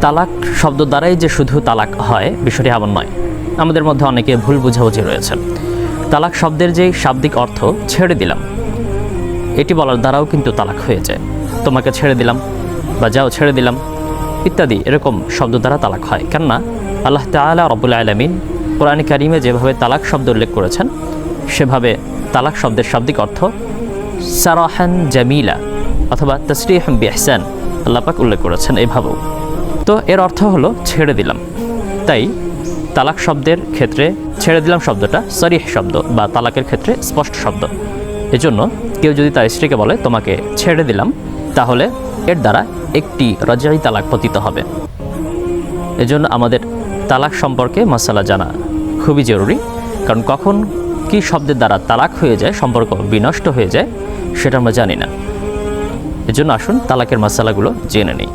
তালাক শব্দ দ্বারাই যে শুধু তালাক হয় বিষয়টি এমন নয়। আমাদের মধ্যে অনেকে ভুল বুঝাবুঝি রয়েছে। তালাক শব্দের যে শাব্দিক অর্থ ছেড়ে দিলাম, এটি বলার দ্বারাও কিন্তু তালাক হয়ে যায়। তোমাকে ছেড়ে দিলাম বা যাও ছেড়ে দিলাম ইত্যাদি এরকম শব্দ দ্বারা তালাক হয়। কেননা আল্লাহ তাআলা রব্বুল আলামিন কোরআনে কারিমে যেভাবে তালাক শব্দ উল্লেখ করেছেন, সেভাবে তালাক শব্দের শাব্দিক অর্থ সারাহান জামিলা অথবা তাসরিহান বিইহসান আল্লাহ পাক উল্লেখ করেছেন এভাবেও। তো এর অর্থ হলো ছেড়ে দিলাম। তাই তালাক শব্দের ক্ষেত্রে ছেড়ে দিলাম শব্দটা সরিহ শব্দ বা তালাকের ক্ষেত্রে স্পষ্ট শব্দ। এজন্য কেউ যদি তার স্ত্রীকে বলে তোমাকে ছেড়ে দিলাম, তাহলে এর দ্বারা একটি রাজঈ তালাক পতিত হবে। এজন্য আমাদের তালাক সম্পর্কে মাসালা জানা খুবই জরুরি, কারণ কখন কি শব্দের দ্বারা তালাক হয়ে যায়, সম্পর্ক বিনষ্ট হয়ে যায়, সেটা আমরা জানি না। এজন্য আসুন তালাকের মাসালাগুলো জেনে নিই।